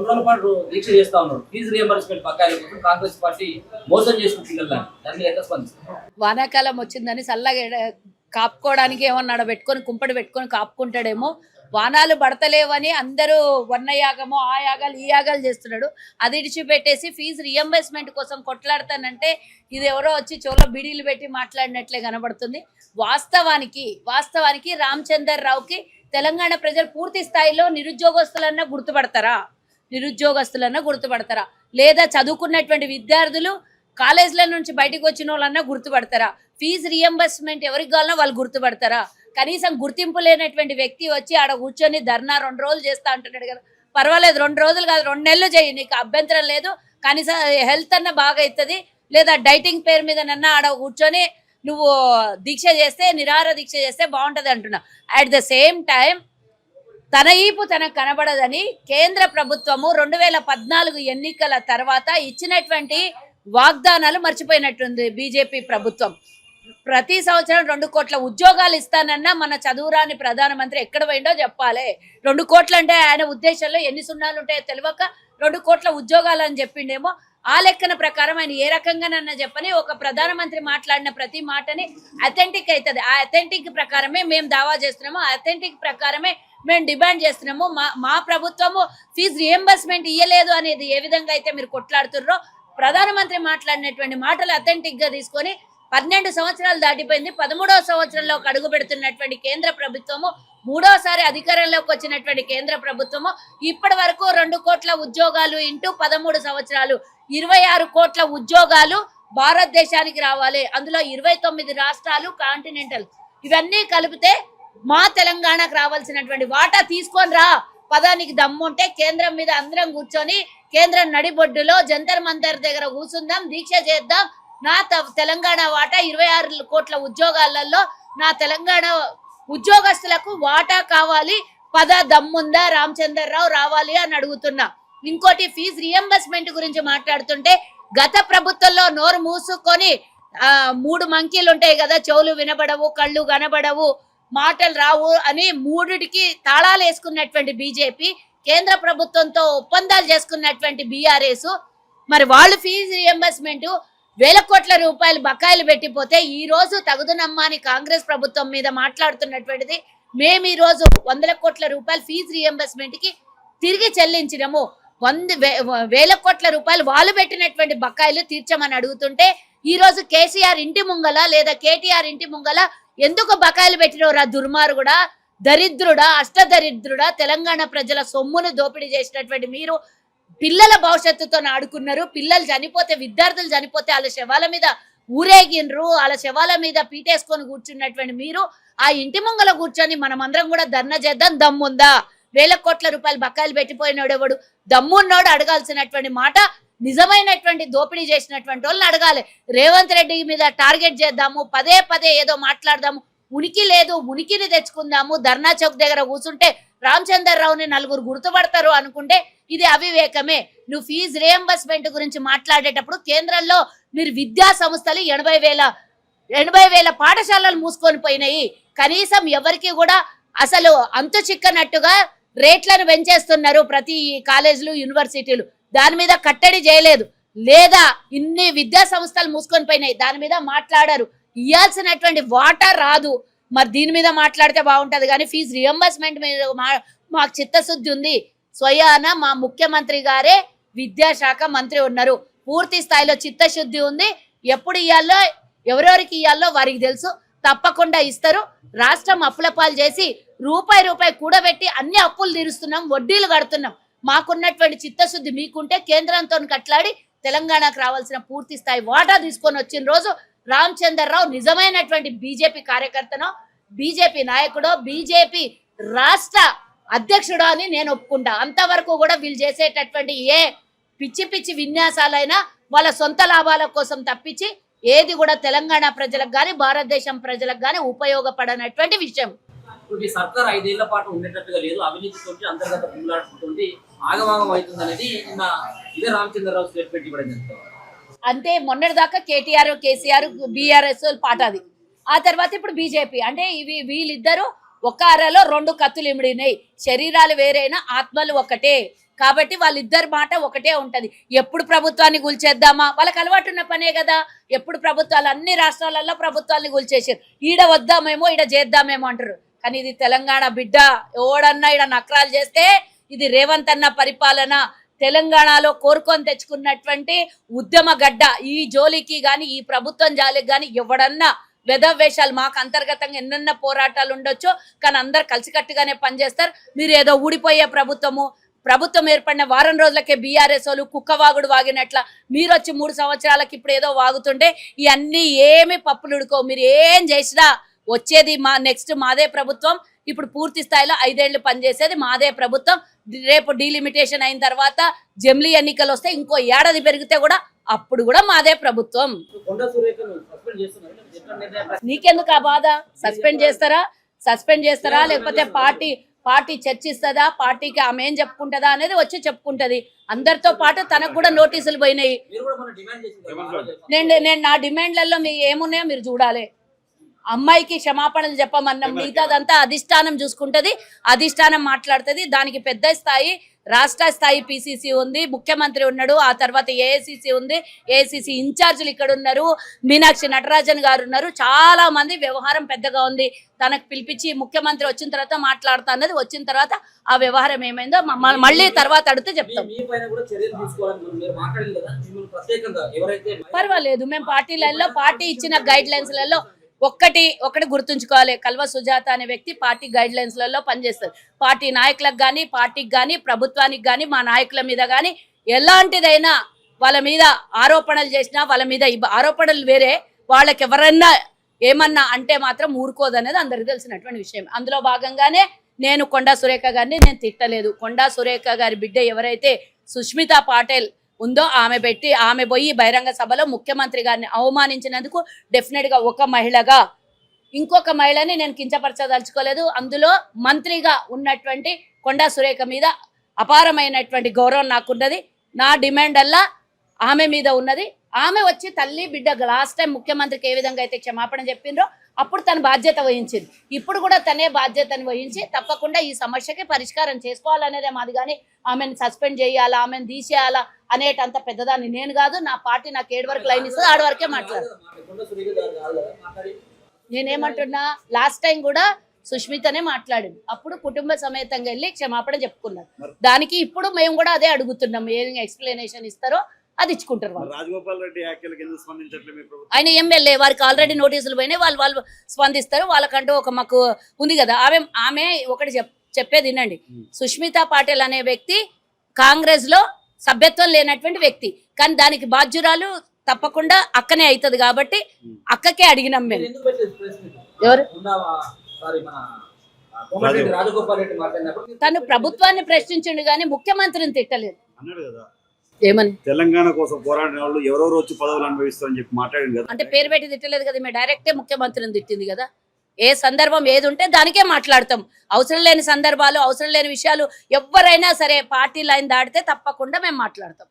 2 రోజుల పాటు దీక్ష చేస్తా ఉన్నారు. ఫీజు రియంబర్స్మెంట్ బకాయిల కోసం కాంగ్రెస్ పార్టీ మోసం చేసిన పిల్లలని దాన్ని ఎట్లా స్పందిస్తారు? వానాకాలం వచ్చిందని చల్లగా కాపుకోవడానికి ఏమన్నాడు పెట్టుకొని కుంపడి పెట్టుకొని కాపుకుంటాడేమో. వానాలు పడతలేవని అందరూ వన్నయాగము ఆ యాగాలు ఈ యాగాలు చేస్తున్నాడు. అది ఇడిచిపెట్టేసి ఫీజు రియంబర్స్మెంట్ కోసం కొట్లాడతానంటే ఇది ఎవరో వచ్చి చెవులో బిడీలు పెట్టి మాట్లాడినట్లే కనబడుతుంది. వాస్తవానికి రామచందర్ రావుకి తెలంగాణ ప్రజలు పూర్తి స్థాయిలో నిరుద్యోగస్తులన్నా గుర్తుపడతారా లేదా చదువుకున్నటువంటి విద్యార్థులు కాలేజీల నుంచి బయటకు వచ్చిన వాళ్ళన్నా గుర్తుపడతారా? ఫీజు రియంబర్స్మెంట్ ఎవరికి కావాలన్నా వాళ్ళు గుర్తుపడతారా? కనీసం గుర్తింపు లేనటువంటి వ్యక్తి వచ్చి ఆడ కూర్చొని ధర్నా 2 రోజులు చేస్తా అంటున్నాడు కదా. పర్వాలేదు, 2 రోజులు కాదు 2 నెలలు చేయి, నీకు అభ్యంతరం లేదు. కనీసం హెల్త్ అన్న బాగా అవుతుంది. లేదా డైటింగ్ పేరు మీద నన్న ఆడ కూర్చొని నువ్వు దీక్ష చేస్తే, నిరాహార దీక్ష చేస్తే బాగుంటుంది అంటున్నా. అట్ ద సేమ్ టైం తన ఈపు తనకు కనబడదని కేంద్ర ప్రభుత్వము 2014 ఎన్నికల తర్వాత ఇచ్చినటువంటి వాగ్దానాలు మర్చిపోయినట్టుంది బీజేపీ ప్రభుత్వం. ప్రతి సంవత్సరం 2 కోట్ల ఉద్యోగాలు ఇస్తానన్నా మన చదువురాని ప్రధానమంత్రి ఎక్కడ పోయిండో చెప్పాలి. 2 కోట్లు అంటే ఆయన ఉద్దేశంలో ఎన్ని సున్నాలు ఉంటాయో తెలియక 2 కోట్ల ఉద్యోగాలు అని చెప్పిండేమో. ఆ లెక్కన ప్రకారం ఆయన ఏ రకంగానన్నా చెప్పని ఒక ప్రధానమంత్రి మాట్లాడిన ప్రతి మాటని అథెంటిక్ అవుతుంది. ఆ అథెంటిక్ ప్రకారమే మేము దావా చేస్తున్నాము, ఆ అథెంటిక్ ప్రకారమే మేము డిమాండ్ చేస్తున్నాము. మా ప్రభుత్వము ఫీజు రియంబర్స్మెంట్ ఇయ్యలేదు అనేది ఏ విధంగా అయితే మీరు కొట్లాడుతున్నారో, ప్రధానమంత్రి మాట్లాడినటువంటి మాటలు అథెంటిక్ గా తీసుకొని 12 సంవత్సరాలు దాటిపోయింది. 13వ సంవత్సరంలోకి అడుగు పెడుతున్నటువంటి కేంద్ర ప్రభుత్వము, 3వసారి అధికారంలోకి వచ్చినటువంటి కేంద్ర ప్రభుత్వము ఇప్పటి వరకు 2 కోట్ల ఉద్యోగాలు ఇంటూ 13 సంవత్సరాలు 26 కోట్ల ఉద్యోగాలు భారతదేశానికి రావాలి. అందులో 29 రాష్ట్రాలు కాంటినెంటల్, ఇవన్నీ కలిపితే మా తెలంగాణకు రావాల్సినటువంటి వాటా తీసుకొని రా. పదానికి దమ్ముంటే కేంద్రం మీద అందరం కూర్చొని కేంద్రం నడిబొడ్డులో జంతర్ మంతర్ దగ్గర కూర్చుందాం, దీక్ష చేద్దాం. నా తెలంగాణ వాటా 26 కోట్ల ఉద్యోగాలలో నా తెలంగాణ ఉద్యోగస్తులకు వాటా కావాలి. పద దమ్ముందా రామచందర్ రావు రావాలి అని అడుగుతున్నా. ఇంకోటి ఫీజు రియంబర్స్మెంట్ గురించి మాట్లాడుతుంటే గత ప్రభుత్వంలో నోరు మూసుకొని 3 మంకీలు ఉంటాయి కదా, చెవులు వినబడవు, కళ్ళు కనబడవు, మాటలు రావు అని 3టికి తాళాలు వేసుకున్నటువంటి బీజేపీ, కేంద్ర ప్రభుత్వంతో ఒప్పందాలు చేసుకున్నటువంటి బీఆర్ఎస్, మరి వాళ్ళు ఫీజు రియంబర్స్మెంట్ 1000 కోట్ల రూపాయలు బకాయిలు పెట్టిపోతే ఈ రోజు తగుదనమ్మా అని కాంగ్రెస్ ప్రభుత్వం మీద మాట్లాడుతున్నటువంటిది. మేము ఈ రోజు 100 కోట్ల రూపాయలు ఫీజు రియంబర్స్మెంట్ కి తిరిగి చెల్లించినము. 100,000 కోట్ల రూపాయలు వాళ్ళు పెట్టినటువంటి బకాయిలు తీర్చమని అడుగుతుంటే ఈ రోజు కేసీఆర్ ఇంటి ముంగల లేదా కేటీఆర్ ఇంటి ముంగల ఎందుకు బకాయిలు పెట్టినవరా దుర్మార్గుడా, దరిద్రుడా, అష్టదరిద్రుడా? తెలంగాణ ప్రజల సొమ్మును దోపిడీ చేసినటువంటి మీరు పిల్లల భవిష్యత్తుతో ఆడుకున్నారు. పిల్లలు చనిపోతే, విద్యార్థులు చనిపోతే వాళ్ళ శవాల మీద ఊరేగినరు, వాళ్ళ శవాల మీద పీటేసుకొని కూర్చున్నటువంటి మీరు ఆ ఇంటి ముంగల కూర్చొని మనమందరం కూడా ధర్నా చేద్దాం, దమ్ముందా? 1000 కోట్ల రూపాయలు బకాయిలు పెట్టిపోయినాడు ఎవడు? దమ్మున్నోడు అడగాల్సినటువంటి మాట నిజమైనటువంటి దోపిడీ చేసినటువంటి వాళ్ళని అడగాలి. రేవంత్ రెడ్డి మీద టార్గెట్ చేద్దాము, పదే ఏదో మాట్లాడదాము, ఉనికి లేదు, ఉనికిని తెచ్చుకుందాము, ధర్నా చౌక్ దగ్గర కూర్చుంటే రామచందర్ రావుని 4 గుర్తుపడతారు అనుకుంటే ఇది అవివేకమే. నువ్వు ఫీజు రియంబర్స్మెంట్ గురించి మాట్లాడేటప్పుడు కేంద్రంలో మీరు విద్యా సంస్థలు 80,000 పాఠశాలలు మూసుకొని పోయినాయి. కనీసం ఎవరికి కూడా అసలు అంతు చిక్కనట్టుగా రేట్లను పెంచేస్తున్నారు ప్రతి కాలేజీలు, యూనివర్సిటీలు. దాని మీద కట్టడి చేయలేదు. లేదా ఇన్ని విద్యా సంస్థలు మూసుకొని పోయినాయి, దాని మీద మాట్లాడారు. ఇవ్వాల్సినటువంటి వాటా రాదు. మరి దీని మీద మాట్లాడితే బాగుంటది కానీ ఫీజు రియంబర్స్మెంట్ మీద మాకు చిత్తశుద్ధి ఉంది. స్వయాన మా ముఖ్యమంత్రి గారే విద్యాశాఖ మంత్రి ఉన్నారు. పూర్తి స్థాయిలో చిత్తశుద్ధి ఉంది. ఎప్పుడు ఇవ్వాలో, ఎవరెవరికి ఇవ్వాలో వారికి తెలుసు. తప్పకుండా ఇస్తారు. రాష్ట్రం అప్పుల పాలు చేసి రూపాయి కూడబెట్టి అన్ని అప్పులు తీరుస్తున్నాం, వడ్డీలు కడుతున్నాం. మాకున్నటువంటి చిత్తశుద్ధి మీకుంటే కేంద్రంతో కట్లాడి తెలంగాణకు రావాల్సిన పూర్తి స్థాయి వాటా తీసుకొని వచ్చిన రోజు రామచందర్ రావు నిజమైనటువంటి బీజేపీ కార్యకర్తనో, బీజేపీ నాయకుడో, బీజేపీ రాష్ట్ర అధ్యక్షుడో అని నేను ఒప్పుకుంటా. అంతవరకు కూడా వీళ్ళు చేసేటటువంటి ఏ పిచ్చి విన్యాసాలైనా వాళ్ళ సొంత లాభాల కోసం తప్పించి ఏది కూడా తెలంగాణ ప్రజలకు కానీ భారతదేశం ప్రజలకు కానీ ఉపయోగపడనటువంటి విషయం. ఇప్పుడు ఈ సర్కార్ 5 ఏళ్ల పాటు ఉండేటట్టుగా లేదు, అవినీతితో అంతర్గత భూములాడుతుంటుంది, ఆగమాగం అవుతుంది అనేది ఇదే రామచంద్రరావు స్టేట్మెంట్ ఇవ్వడం జరుగుతుంది. అంతే. మొన్నటిదాకా కేటీఆర్, కేసీఆర్, బీఆర్ఎస్ పాట అది. ఆ తర్వాత ఇప్పుడు బీజేపీ. అంటే వీళ్ళిద్దరూ ఒక అరలో 2 కత్తులు ఇమిడినాయి. శరీరాలు వేరైనా ఆత్మలు ఒకటే కాబట్టి వాళ్ళిద్దరి మాట ఒకటే ఉంటది. ఎప్పుడు ప్రభుత్వాన్ని కూల్చేద్దామా, వాళ్ళకి అలవాటు ఉన్న పనే కదా. ఎప్పుడు ప్రభుత్వాలు అన్ని రాష్ట్రాలలో ప్రభుత్వాన్ని కూల్చేసారు. ఈడ వద్దామేమో ఈడ చేద్దామేమో అంటారు. కానీ ఇది తెలంగాణ బిడ్డ. ఎవడన్నా ఈడ నక్రాలు చేస్తే ఇది రేవంత్ అన్న పరిపాలన. తెలంగాణలో కోరుకొని తెచ్చుకున్నటువంటి ఉద్యమ గడ్డ. ఈ జోలికి గాని ఈ ప్రభుత్వం జాలికి గాని ఎవడన్నా వెధవేషాలు, మాకు అంతర్గతంగా ఎన్నెన్న పోరాటాలు ఉండొచ్చు కానీ అందరు కలిసికట్టుగానే పనిచేస్తారు. మీరు ఏదో ఊడిపోయే ప్రభుత్వం ఏర్పడిన వారం రోజులకే బీఆర్ఎస్ వాళ్ళు కుక్కవాగుడు వాగినట్ల మీరు వచ్చి 3 సంవత్సరాలకి ఇప్పుడు ఏదో వాగుతుంటే ఇవన్నీ ఏమి పప్పులు ఉడుకో. మీరు ఏం చేసినా వచ్చేది నెక్స్ట్ మాదే ప్రభుత్వం. ఇప్పుడు పూర్తి స్థాయిలో 5 ఏళ్లు పనిచేసేది మాదే ప్రభుత్వం. రేపు డీలిమిటేషన్ అయిన తర్వాత జమిలీ ఎన్నికలు వస్తే ఇంకో ఏడాది పెరిగితే కూడా అప్పుడు కూడా మాదే ప్రభుత్వం. నీకెందుకు ఆ బాధ? సస్పెండ్ చేస్తారా లేకపోతే పార్టీ చర్చిస్తుందా, పార్టీకి ఆమె ఏం చెప్పుకుంటుందా అనేది వచ్చి చెప్పుకుంటది. అందరితో పాటు తనకు కూడా నోటీసులు పోయినాయి. నేను నా డిమాండ్లలో మీ ఏమున్నాయో మీరు చూడాలి. అమ్మాయికి క్షమాపణలు చెప్పమన్నాం, మిగతాదంతా అధిష్టానం చూసుకుంటది, అధిష్టానం మాట్లాడుతుంది. దానికి పెద్ద స్థాయి రాష్ట్ర స్థాయి పిసిసి ఉంది, ముఖ్యమంత్రి ఉన్నాడు, ఆ తర్వాత ఏఐసిసి ఉంది, ఏఐసిసి ఇన్ఛార్జీలు ఇక్కడ ఉన్నారు, మీనాక్షి నటరాజన్ గారు ఉన్నారు. చాలా మంది వ్యవహారం పెద్దగా ఉంది. తనకు పిలిపించి ముఖ్యమంత్రి వచ్చిన తర్వాత మాట్లాడుతా అన్నది. వచ్చిన తర్వాత ఆ వ్యవహారం ఏమైందో మళ్ళీ తర్వాత అడిగితే చెప్తాం. పర్వాలేదు, మేము పార్టీలలో పార్టీ ఇచ్చిన గైడ్ లైన్స్లలో ఒకటి గుర్తుంచుకోవాలి. కల్వ సుజాత అనే వ్యక్తి పార్టీ గైడ్ లైన్స్లలో పనిచేస్తారు. పార్టీ నాయకులకు కానీ, పార్టీకి కానీ, ప్రభుత్వానికి కానీ, మా నాయకుల మీద కానీ ఎలాంటిదైనా వాళ్ళ మీద ఆరోపణలు చేసినా, వాళ్ళ మీద ఆరోపణలు వేరే, వాళ్ళకి ఎవరన్నా ఏమన్నా అంటే మాత్రం ఊరుకోదనేది అందరికీ తెలిసినటువంటి విషయం. అందులో భాగంగానే నేను కొండా సురేఖ గారిని నేను తిట్టలేదు. కొండా సురేఖ గారి బిడ్డ ఎవరైతే సుష్మితా పాటిల్ ఉందో ఆమె పోయి బహిరంగ సభలో ముఖ్యమంత్రి గారిని అవమానించినందుకు డెఫినెట్గా ఒక మహిళగా ఇంకొక మహిళని నేను కించపరచదలుచుకోలేదు. అందులో మంత్రిగా ఉన్నటువంటి కొండా సురేఖ మీద అపారమైనటువంటి గౌరవం నాకున్నది. నా డిమాండ్ అల్లా ఆమె మీద ఉన్నది. ఆమె వచ్చి తల్లి బిడ్డ లాస్ట్ టైం ముఖ్యమంత్రికి ఏ విధంగా అయితే క్షమాపణ చెప్పిండ్రో అప్పుడు తన బాధ్యత వహించింది. ఇప్పుడు కూడా తనే బాధ్యతను వహించి తప్పకుండా ఈ సమస్యకి పరిష్కారం చేసుకోవాలనేదే మాది. కానీ ఆమెను సస్పెండ్ చేయాలా, ఆమెను తీసేయాలా అనేటంత పెద్దదాన్ని నేను కాదు. నా పార్టీ నాకు 7 వరకు లైన్ ఇస్తుంది, 6 వరకే మాట్లాడు. నేనేమంటున్నా, లాస్ట్ టైం కూడా సుష్మితనే మాట్లాడింది. అప్పుడు కుటుంబ సమేతంగా వెళ్ళి క్షమాపణ చెప్పుకున్నారు. దానికి ఇప్పుడు మేము కూడా అదే అడుగుతున్నాం. ఏం ఎక్స్ప్లెనేషన్ ఇస్తారో అది ఇచ్చుకుంటారు. ఆయన ఎమ్మెల్యే, వారికి ఆల్రెడీ నోటీసులు పోయినాయి. వాళ్ళు స్పందిస్తారు. వాళ్ళకంటూ ఒక మాకు ఉంది కదా. ఆమె ఒకటి చెప్పేది వినండి. సుష్మితా పాటిల్ అనే వ్యక్తి కాంగ్రెస్ లో సభ్యత్వం లేనటువంటి వ్యక్తి, కానీ దానికి బాధ్యురాలు తప్పకుండా అక్కనే అవుతుంది. కాబట్టి అక్కకే అడిగినాం మేము. ఎవరు? తను ప్రభుత్వాన్ని ప్రశ్నించండు కానీ ముఖ్యమంత్రిని తిట్టలేదు. ఏమని తెలంగాణ కోసం పోరాడిన వాళ్ళు ఎవరెవరు వచ్చి పదవులు అనుభవిస్తారని చెప్పి మాట్లాడింది కదా. అంటే పేరు పెట్టి తిట్టలేదు కదా, మేము డైరెక్టే ముఖ్యమంత్రిని తిట్టింది కదా. ఏ సందర్భం ఏది ఉంటే దానికే మాట్లాడతాం. అవసరం లేని సందర్భాలు, అవసరం లేని విషయాలు ఎవరైనా సరే పార్టీ లైన్ దాటితే తప్పకుండా మేము మాట్లాడతాం.